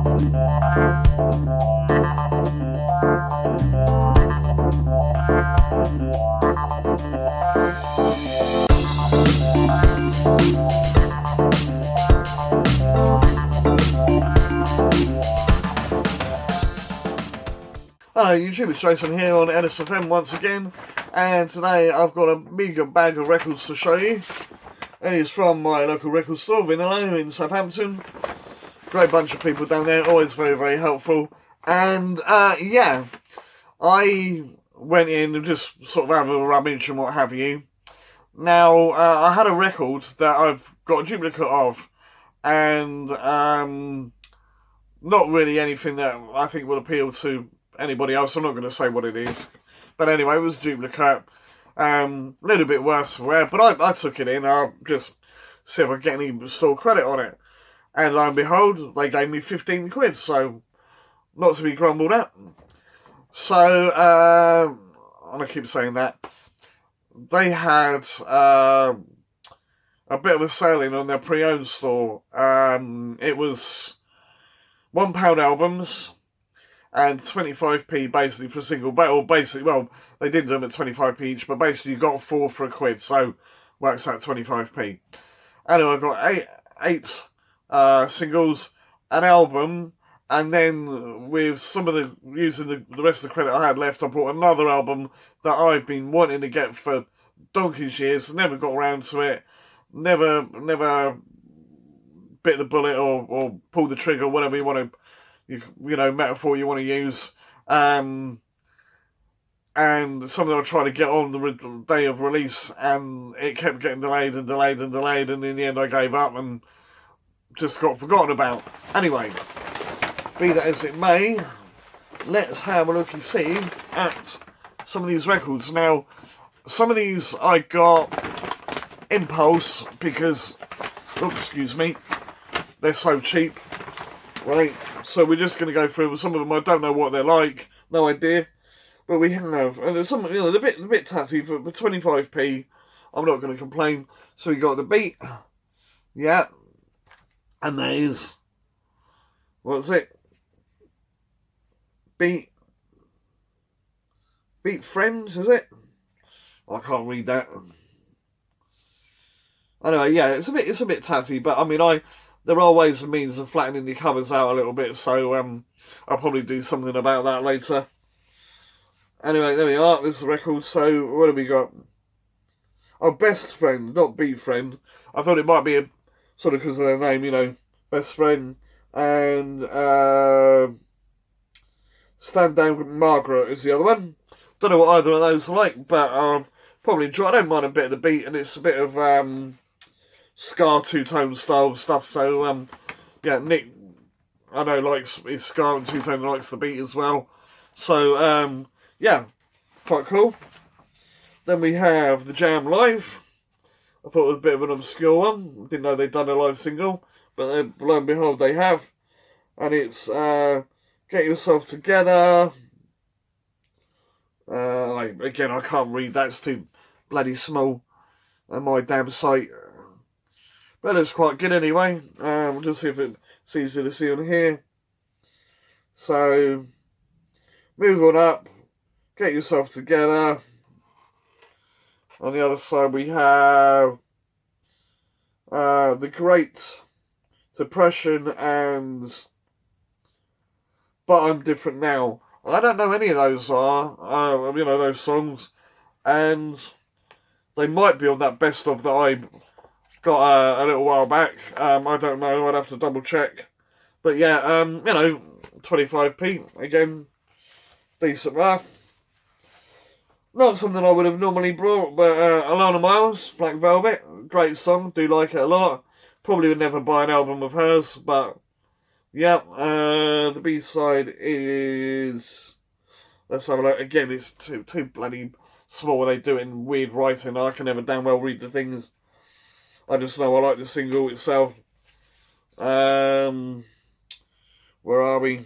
Hello YouTube, it's Jason here on NSFM once again, and today I've got a meagre bag of records to show you. It is from my local record store, Vinilo, in Southampton. Great bunch of people down there, always very, very helpful. And yeah, I went in and just sort of have a rummage and what have you. Now, I had a record that I've got a duplicate of, and not really anything that I think would appeal to anybody else. I'm not going to say what it is, but anyway, it was a duplicate. Little bit worse for wear, but I took it in. I'll just see if I get any store credit on it, and lo and behold, they gave me 15 quid, so not to be grumbled at. So and I keep saying that, they had a bit of a sale in on their pre-owned store. It was £1 albums and 25p basically for a single, or basically, well, they did them at 25p each, but basically you got 4 for a quid, so works out 25p. Anyway, I got eight singles, an album, and then with some of using the rest of the credit I had left, I bought another album that I've been wanting to get for donkey's years, never got around to it, never bit the bullet or pulled the trigger, whatever you want to, you know, metaphor you want to use. And something I tried to get on the day of release, and it kept getting delayed and delayed and delayed, and in the end I gave up and just got forgotten about. Anyway, be that as it may, let's have a look and see at some of these records. Now, some of these I got impulse because, oops, excuse me, they're so cheap, right? So we're just going to go through some of them. I don't know what they're like, no idea. But we have, and there's some, you know, they're a bit tatty for 25p. I'm not going to complain. So we got the Beat, yeah, and there's, what's it? Beat Friends, is it? I can't read that. Anyway, yeah, it's a bit tatty, but I mean, there are ways and means of flattening the covers out a little bit, so I'll probably do something about that later. Anyway, there we are. This is the record. So what have we got? Oh, Best Friend, not Beat Friend. I thought it might be a sort of because of their name, you know, Best Friend, and Stand Down Margaret is the other one. Don't know what either of those are like, but probably enjoy. I don't mind a bit of the beat, and it's a bit of ska two-tone style stuff. So yeah, Nick, I know, likes his ska and two-tone, likes the beat as well. So yeah, quite cool. Then we have The Jam Live. I thought it was a bit of an obscure one. Didn't know they'd done a live single, but lo and behold, they have. And it's Get Yourself Together. Again, I can't read that. It's too bloody small on my damn site. But it looks quite good anyway. We'll just see if it's easy to see on here. So, move on up. Get Yourself Together. On the other side we have The Great Depression and But I'm Different Now. I don't know any of those are, you know, those songs, and they might be on that best of that I got a little while back. I don't know, I'd have to double check. But yeah, you know, 25p, again, decent math. Not something I would have normally brought, but Alana Miles, Black Velvet, great song, do like it a lot. Probably would never buy an album of hers, but yeah, the B-side is, let's have a look. Again, it's too bloody small. They do it in weird writing. I can never damn well read the things. I just know I like the single itself. Where are we?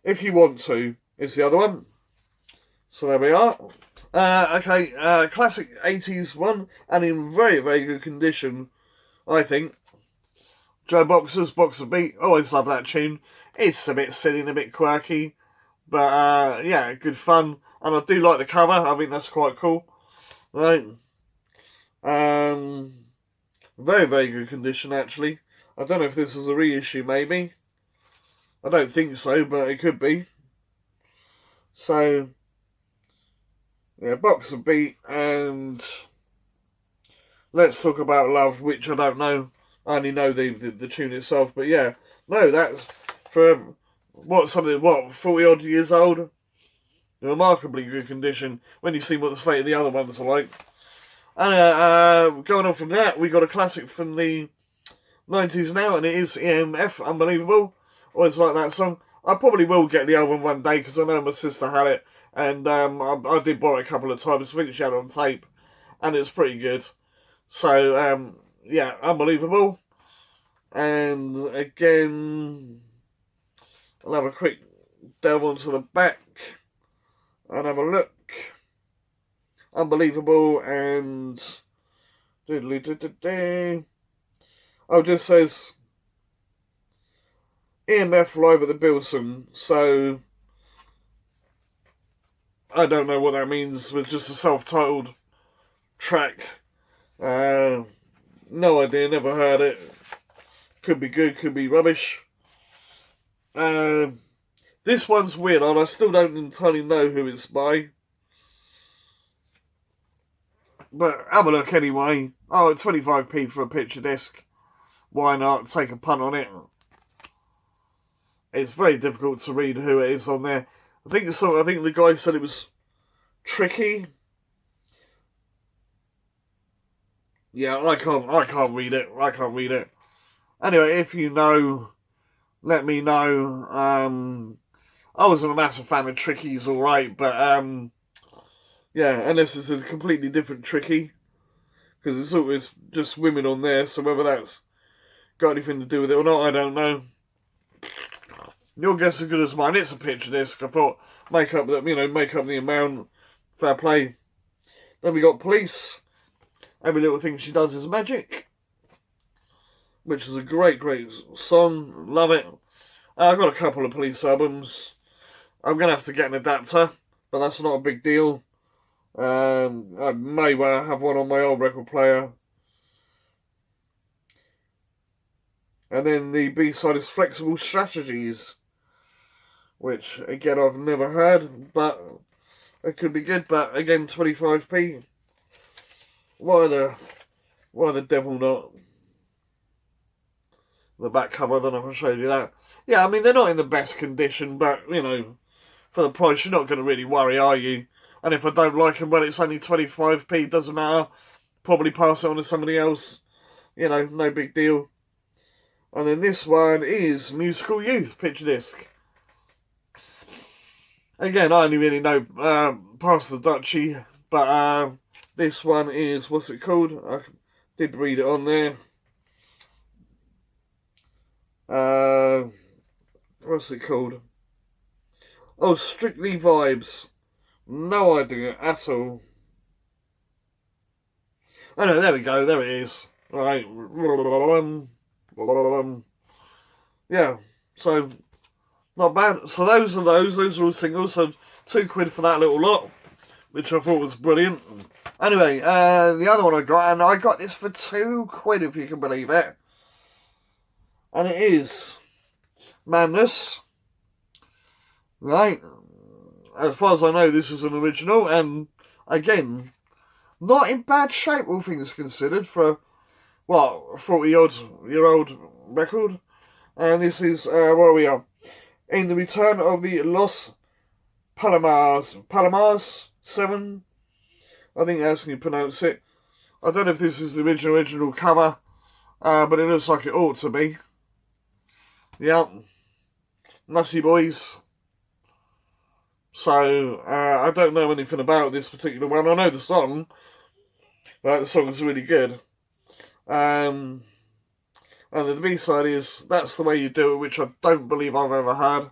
If You Want To is the other one. So there we are. Okay, classic 80s one, and in very, very good condition, I think. Joe Boxer's Boxer Beat. Always love that tune. It's a bit silly and a bit quirky. But, yeah, good fun. And I do like the cover. I think that's quite cool. Right. Very, very good condition, actually. I don't know if this is a reissue, maybe. I don't think so, but it could be. So, yeah, Boxer Beat and Let's Talk About Love, which I don't know. I only know the tune itself, but yeah. No, that's for, 40 odd years old? Remarkably good condition when you see what the state of the other ones are like. And going on from that, we got a classic from the 90s now, and it is EMF, Unbelievable. Always like that song. I probably will get the album one day, because I know my sister had it, and I did borrow it a couple of times. I think she had it on tape, and it's pretty good. So, yeah, Unbelievable. And again, I'll have a quick delve onto the back and have a look. Unbelievable and oh, just says EMF live at the Bilson, so I don't know what that means with just a self-titled track. No idea, never heard it. Could be good, could be rubbish. This one's weird, and I still don't entirely know who it's by. But have a look anyway. Oh, 25p for a picture disc. Why not? Take a punt on it. It's very difficult to read who it is on there. I think the guy said it was Tricky. Yeah, I can't read it. I can't read it. Anyway, if you know, let me know. I wasn't a massive fan of Tricky's, alright, but yeah, unless it's a completely different Tricky, because it's just women on there, so whether that's got anything to do with it or not, I don't know. Your guess is as good as mine. It's a picture disc. I thought, make up the amount. Fair play. Then we got Police. Every Little Thing She Does Is Magic, which is a great, great song. Love it. I've got a couple of Police albums. I'm going to have to get an adapter, but that's not a big deal. I may well have one on my old record player. And then the B-side is Flexible Strategies, which, again, I've never heard, but it could be good. But, again, 25p. Why the devil not? The back cover, I don't know if I showed you that. Yeah, I mean, they're not in the best condition, but, you know, for the price, you're not going to really worry, are you? And if I don't like them, well, it's only 25p, doesn't matter. Probably pass it on to somebody else. You know, no big deal. And then this one is Musical Youth picture disc. Again, I only really know past the Dutchie, but this one is, what's it called? I did read it on there. What's it called? Oh, Strictly Vibes. No idea at all. Oh no, there we go, there it is. Right. Yeah, so not bad. So those are all singles, so £2 for that little lot, which I thought was brilliant. Anyway, the other one I got, and I got this for £2 if you can believe it. And it is Madness. Right. As far as I know, this is an original, and again, not in bad shape, all things considered, for a 40-odd-year-old record. And this is, where we are, in the return of the Los Palomas 7. I think that's how you pronounce it. I don't know if this is the original cover, but it looks like it ought to be. Yeah. Nutty Boys. So, I don't know anything about this particular one. I know the song, but the song is really good. And the B-side is That's the Way You Do It, which I don't believe I've ever had,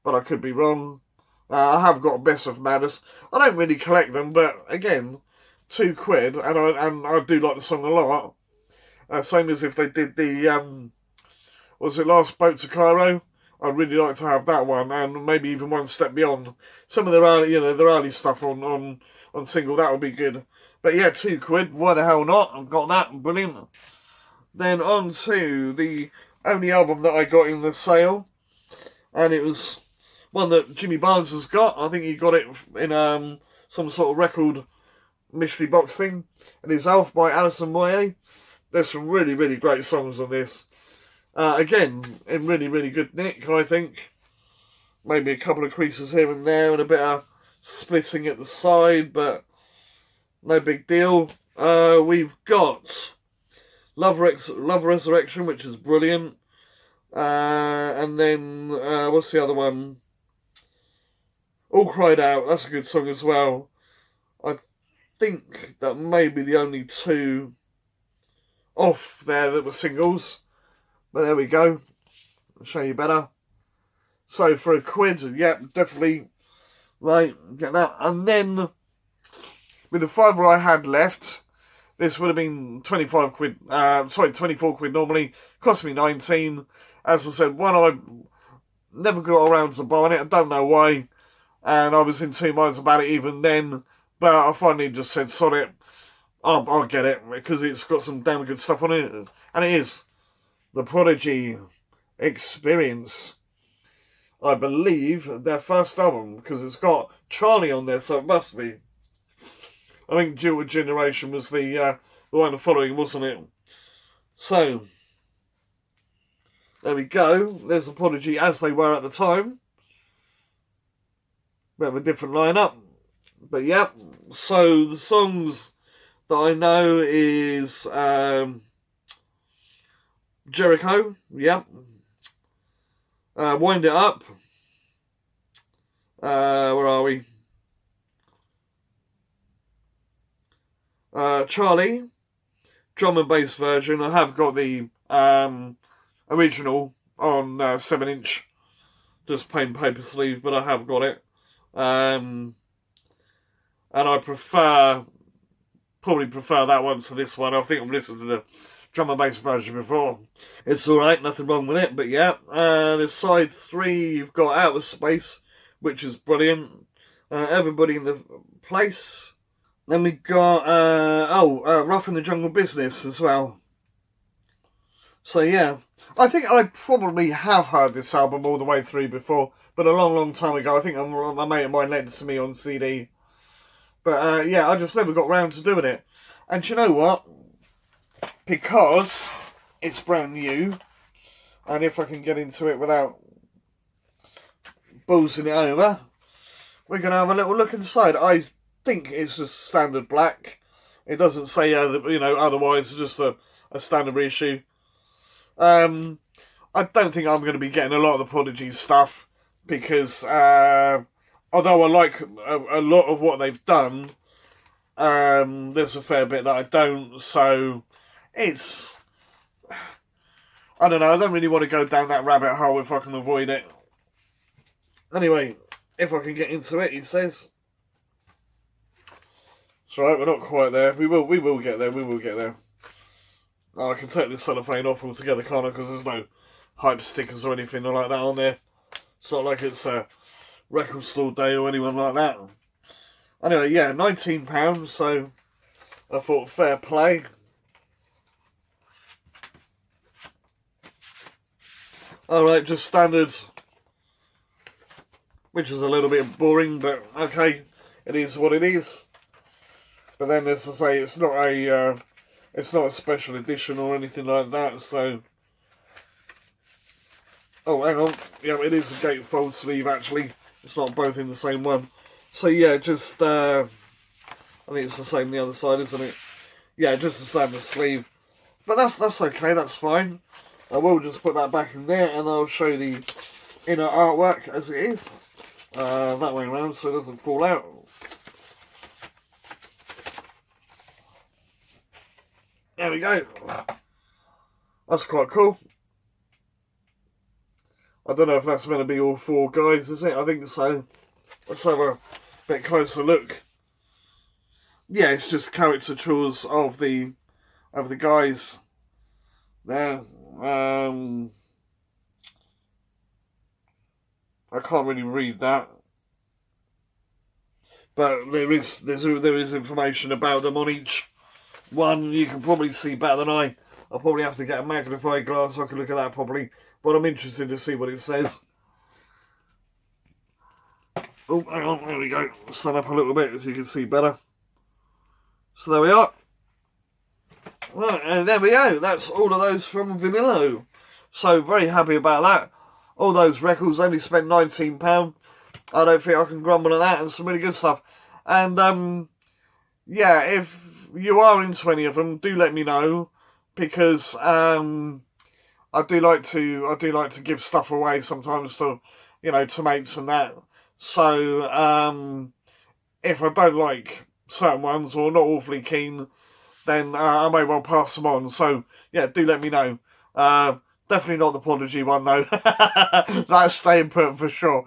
but I could be wrong. I have got a Best of Madness. I don't really collect them, but again, £2, and I do like the song a lot. Same as if they did the was it Last Boat to Cairo? I'd really like to have that one, and maybe even one step beyond. Some of their early, their early stuff on single, that would be good. But yeah, £2. Why the hell not? I've got that. Brilliant. Then on to the only album that I got in the sale, and it was one that Jimmy Barnes has got. I think he got it in some sort of record mystery box thing. And it's Alf by Alison Moyet. There's some really, really great songs on this. Again, in really, really good nick, I think. Maybe a couple of creases here and there and a bit of splitting at the side, but no big deal. We've got Love Resurrection, which is brilliant. And then, what's the other one? All Cried Out, that's a good song as well. I think that may be the only two off there that were singles. But there we go. I'll show you better. So for £1, yep, definitely. Right, get that. And then, with the fiver I had left, this would have been £24 normally. Cost me 19. As I said, one I never got around to buying it. I don't know why. And I was in two minds about it even then. But I finally just said, sod it. I'll get it. Because it's got some damn good stuff on it. And it is. The Prodigy Experience. I believe their first album. Because it's got Charlie on there. So it must be. I think Dual Generation was the one following, wasn't it? So, there we go. There's the Prodigy as they were at the time. Bit of a different lineup. But yeah, so the songs that I know is Jericho, yep. Wind It Up. Where are we? Charlie, drum and bass version. I have got the original on 7-inch, just plain paper sleeve, but I have got it. And I probably prefer that one to this one. I think I've listened to the drum and bass version before. It's alright, nothing wrong with it, but yeah. There's side 3, you've got Outer Space, which is brilliant. Everybody in the Place. Then we got, Rough in the Jungle Business as well. So yeah, I think I probably have heard this album all the way through before, but a long, long time ago. I think a mate of mine lent it to me on CD. But yeah, I just never got round to doing it. And do you know what? Because it's brand new, and if I can get into it without bullsing it over, we're going to have a little look inside. I think it's just standard black. It doesn't say, otherwise. It's just a standard reissue. I don't think I'm going to be getting a lot of the Prodigy stuff because, although I like a lot of what they've done, there's a fair bit that I don't. So it's, I don't know. I don't really want to go down that rabbit hole if I can avoid it. Anyway, if I can get into it, he says. It's alright, we're not quite there. We will get there, we will get there. Oh, I can take this cellophane off altogether, can't I? Because there's no hype stickers or anything like that on there. It's not like it's a record store day or anyone like that. Anyway, yeah, £19, so I thought fair play. Alright, just standard, which is a little bit boring, but okay, it is what it is. But then, as I say, it's not a special edition or anything like that. So, oh, hang on, yeah, it is a gatefold sleeve actually. It's not both in the same one. So yeah, just I think it's the same the other side, isn't it? Yeah, just a standard sleeve. But that's okay. That's fine. I will just put that back in there, and I'll show the inner artwork as it is. That way around, so it doesn't fall out. There we go. That's quite cool. I don't know if that's meant to be all 4 guys, is it? I think so. Let's have a bit closer look. Yeah, it's just caricatures of the guys there. I can't really read that. But there is information about them on each one. You can probably see better than I. I'll probably have to get a magnifying glass so I can look at that properly. But I'm interested to see what it says. Oh, hang on, there we go. Stand up a little bit so you can see better. So there we are. Right, and there we go. That's all of those from Vinilo. So very happy about that. All those records, only spent £19. I don't think I can grumble at that, and some really good stuff. And yeah, if you are into any of them, do let me know, because I do like to give stuff away sometimes to, to mates and that. So if I don't like certain ones or not awfully keen, then I may well pass them on. So yeah, do let me know. Definitely not the Prodigy one though. That's staying put for sure.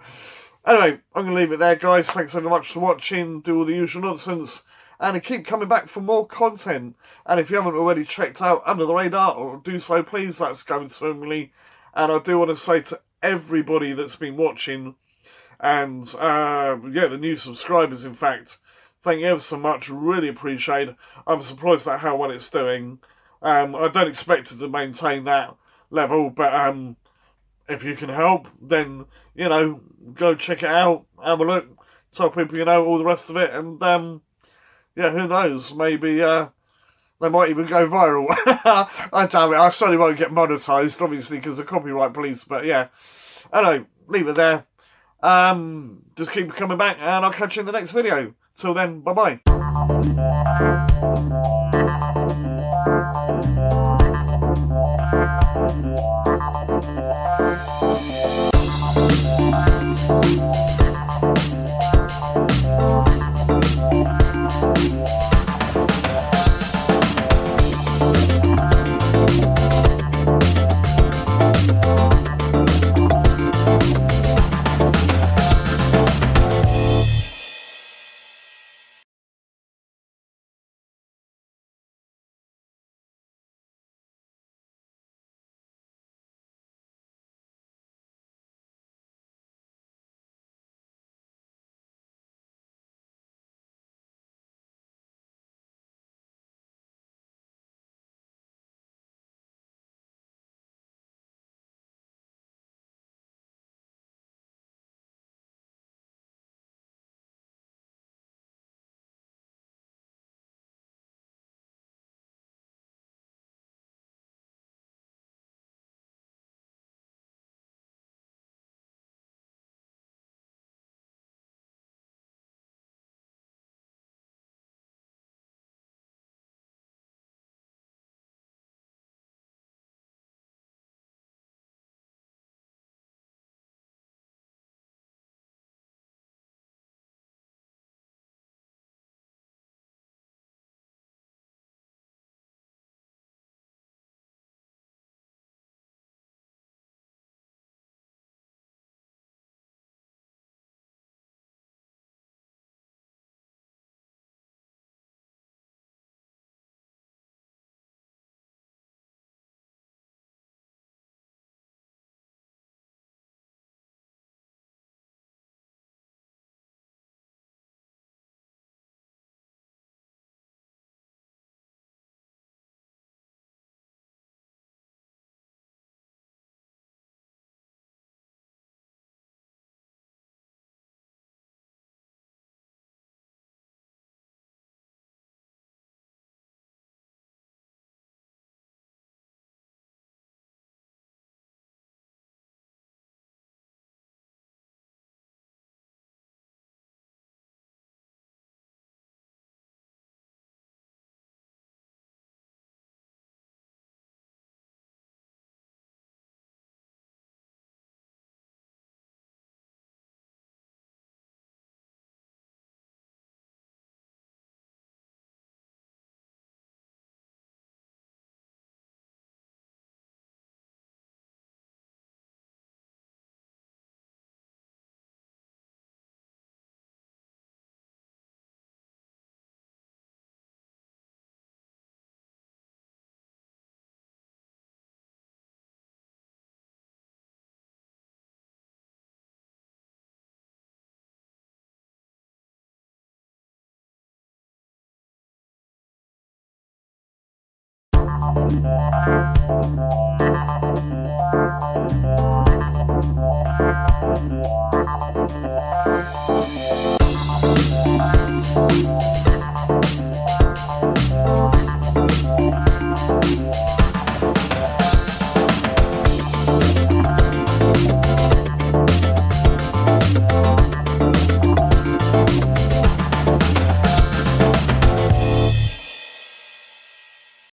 Anyway, I'm going to leave it there, guys. Thanks so much for watching. Do all the usual nonsense. And keep coming back for more content. And if you haven't already checked out Under the Radar, or do so, please. That's going swimmingly. And I do want to say to everybody that's been watching, and yeah, the new subscribers, in fact, thank you ever so much. Really appreciate it. I'm surprised at how well it's doing. I don't expect it to maintain that level, but if you can help, then, go check it out, have a look, tell people all the rest of it, and yeah, who knows, maybe they might even go viral. I doubt it. I certainly won't get monetized, obviously, because of copyright police, but yeah. Anyway, leave it there. Just keep coming back, and I'll catch you in the next video. Till then, bye-bye.